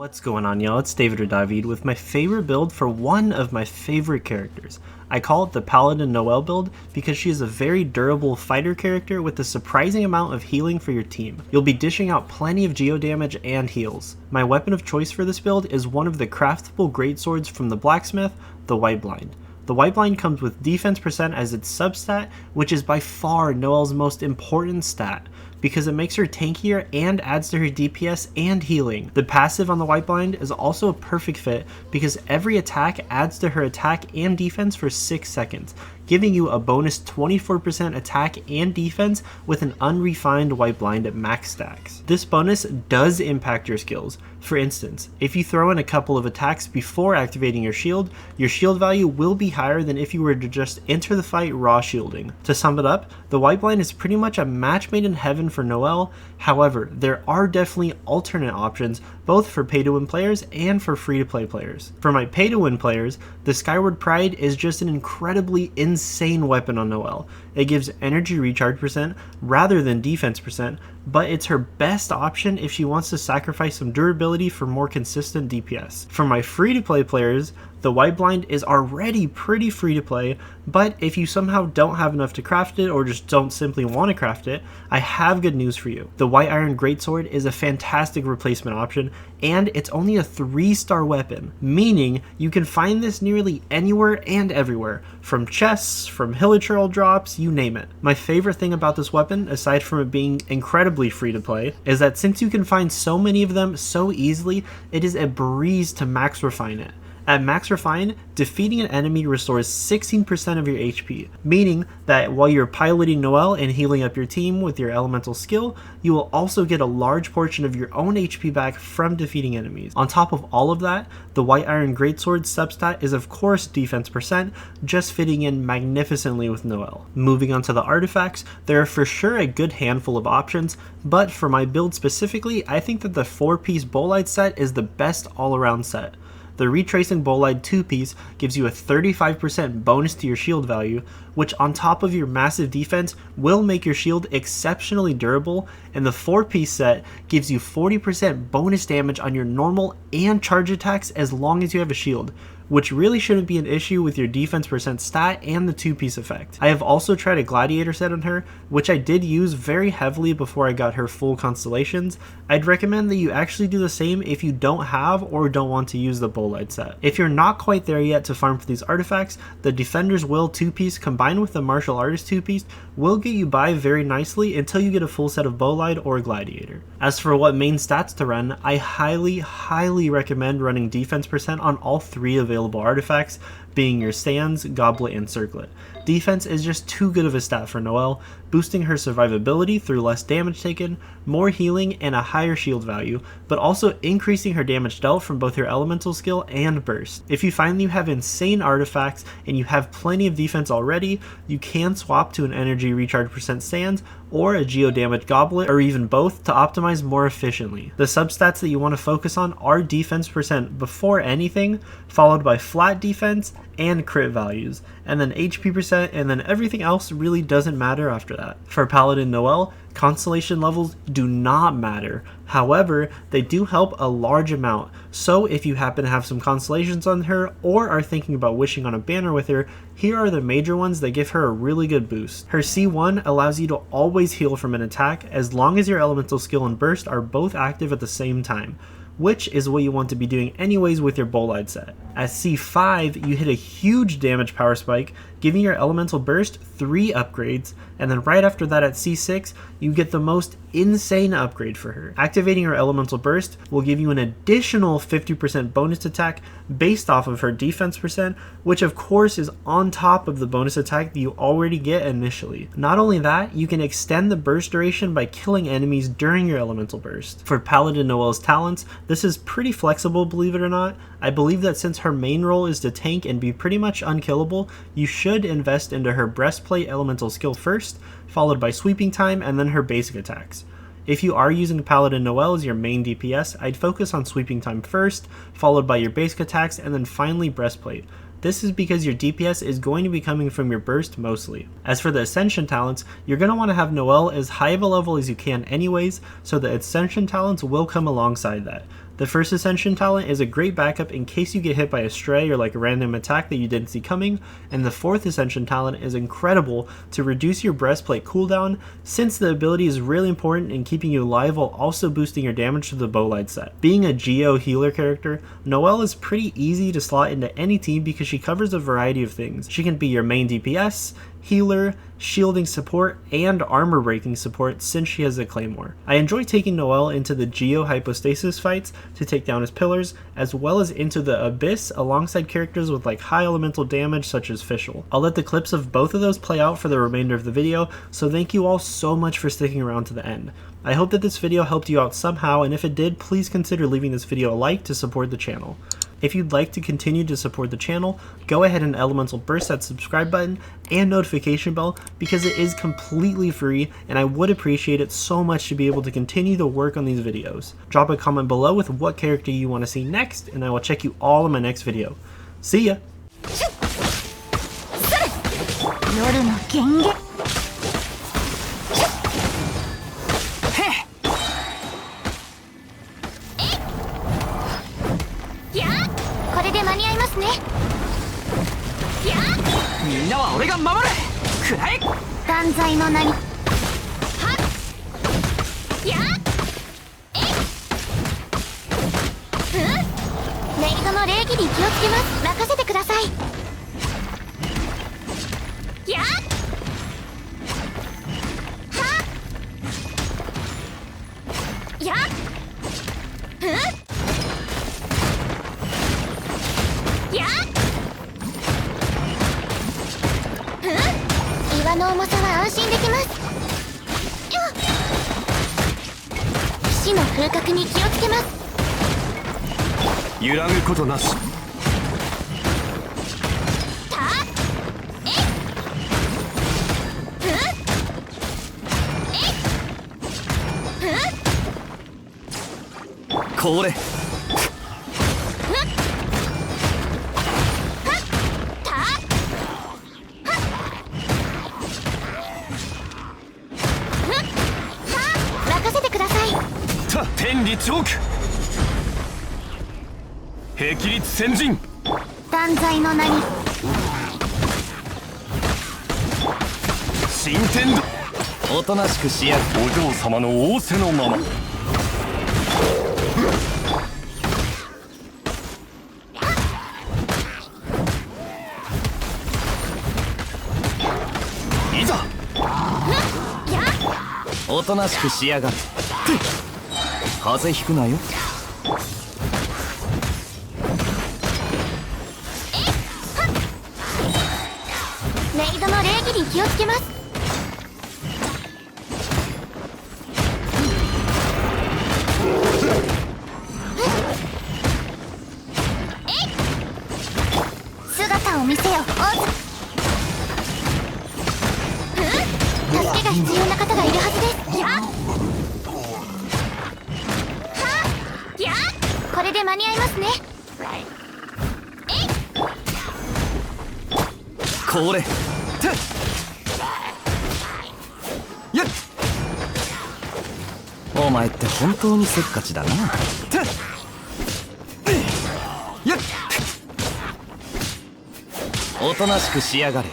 What's going on, y'all? It's David or David with my favorite build for one of my favorite characters. I call it the Paladin Noelle build because she is a very durable fighter character with a surprising amount of healing for your team. You'll be dishing out plenty of geo damage and heals. My weapon of choice for this build is one of the craftable greatswords from the blacksmith, the White Blind. The White Blind comes with defense percent as its substat, which is by far Noelle's most important stat, because it makes her tankier and adds to her DPS and healing. The passive on the White Blind is also a perfect fit because every attack adds to her attack and defense for 6 seconds, giving you a bonus 24% attack and defense with an unrefined White Blind at max stacks. This bonus does impact your skills. For instance, if you throw in a couple of attacks before activating your shield value will be higher than if you were to just enter the fight raw shielding. To sum it up, the White Blind is pretty much a match made in heaven for Noelle. However, there are definitely alternate options both for pay-to-win players and for free-to-play players. For my pay-to-win players, the Skyward Pride is just an incredibly insane weapon on Noelle. It gives energy recharge percent rather than defense percent, but it's her best option if she wants to sacrifice some durability for more consistent DPS. For my free-to-play players, the White Blind is already pretty free to play, but if you somehow don't have enough to craft it or just don't simply want to craft it, I have good news for you. The White Iron Greatsword is a fantastic replacement option, and it's only a 3-star weapon, meaning you can find this nearly anywhere and everywhere, from chests, from hilichurl drops, you name it. My favorite thing about this weapon, aside from it being incredibly free to play, is that since you can find so many of them so easily, it is a breeze to max refine it. At max refine, defeating an enemy restores 16% of your HP, meaning that while you're piloting Noelle and healing up your team with your elemental skill, you will also get a large portion of your own HP back from defeating enemies. On top of all of that, the White Iron Greatsword substat is of course defense percent, just fitting in magnificently with Noelle. Moving on to the artifacts, there are for sure a good handful of options, but for my build specifically, I think that the 4-piece Bolide set is the best all-around set. The Retracing Bolide 2-piece gives you a 35% bonus to your shield value, which on top of your massive defense will make your shield exceptionally durable, and the 4-piece set gives you 40% bonus damage on your normal and charge attacks as long as you have a shield, which really shouldn't be an issue with your defense percent stat and the 2-piece effect. I have also tried a Gladiator set on her, which I did use very heavily before I got her full Constellations. I'd recommend that you actually do the same if you don't have or don't want to use the Bolide set. If you're not quite there yet to farm for these artifacts, the Defender's Will 2-piece combined with the Martial Artist 2-piece will get you by very nicely until you get a full set of Bolide or Gladiator. As for what main stats to run, I highly recommend running defense percent on all 3 available artifacts, being your Sands, Goblet, and Circlet. Defense is just too good of a stat for Noelle, boosting her survivability through less damage taken, more healing, and a higher shield value, but also increasing her damage dealt from both her elemental skill and burst. If you find that you have insane artifacts and you have plenty of defense already, you can swap to an energy recharge percent Sands or a geo damage Goblet, or even both, to optimize more efficiently. The substats that you want to focus on are defense percent before anything, followed by flat defense and crit values, and then HP percent, and then everything else really doesn't matter after that. For Paladin Noelle, Constellation levels do not matter. However, they do help a large amount, so if you happen to have some Constellations on her or are thinking about wishing on a banner with her, here are the major ones that give her a really good boost. Her C1 allows you to always heal from an attack as long as your elemental skill and burst are both active at the same time, which is what you want to be doing anyways with your Bolide set. At C5, you hit a huge damage power spike, giving your elemental burst 3 upgrades, and then right after that at C6, you get the most insane upgrade for her. Activating her elemental burst will give you an additional 50% bonus attack based off of her defense percent, which of course is on top of the bonus attack that you already get initially. Not only that, you can extend the burst duration by killing enemies during your elemental burst. For Paladin Noelle's talents, this is pretty flexible, believe it or not. I believe that since her main role is to tank and be pretty much unkillable, you should invest into her breastplate elemental skill first, followed by sweeping time, and then her basic attacks. If you are using Paladin Noelle as your main DPS, I'd focus on sweeping time first, followed by your basic attacks, and then finally breastplate. This is because your DPS is going to be coming from your burst mostly. As for the Ascension talents, you're going to want to have Noelle as high of a level as you can anyways, so the Ascension talents will come alongside that. The first Ascension talent is a great backup in case you get hit by a stray or like a random attack that you didn't see coming, and the fourth Ascension talent is incredible to reduce your breastplate cooldown, since the ability is really important in keeping you alive while also boosting your damage to the bowline set. Being a Geo healer character, Noelle is pretty easy to slot into any team because she covers a variety of things. She can be your main DPS, healer, shielding support, and armor breaking support since she has a claymore. I enjoy taking Noelle into the Geo Hypostasis fights to take down his pillars, as well as into the Abyss alongside characters with like high elemental damage such as Fischl. I'll let the clips of both of those play out for the remainder of the video, so thank you all so much for sticking around to the end. I hope that this video helped you out somehow, and if it did, please consider leaving this video a like to support the channel. If you'd like to continue to support the channel, go ahead and elemental burst that subscribe button and notification bell because it is completely free and I would appreciate it so much to be able to continue to work on these videos. Drop a comment below with what character you want to see next and I will check you all in my next video. See ya!岩の重さは安心できます。死の風格に気をつけます。揺らぐことなし。これ天理チョーク霹靂先陣断罪の名に新天道おとなしくしやお嬢様の仰せのままいざおとなしくしやがれ風邪ひくなよメイドの礼儀に気をつけます。姿を見せよオズ。助けが必要な方がいるはずです。これで間に合いますね。これやっお前って本当にせっかちだな。やっおとなしくしやがれ。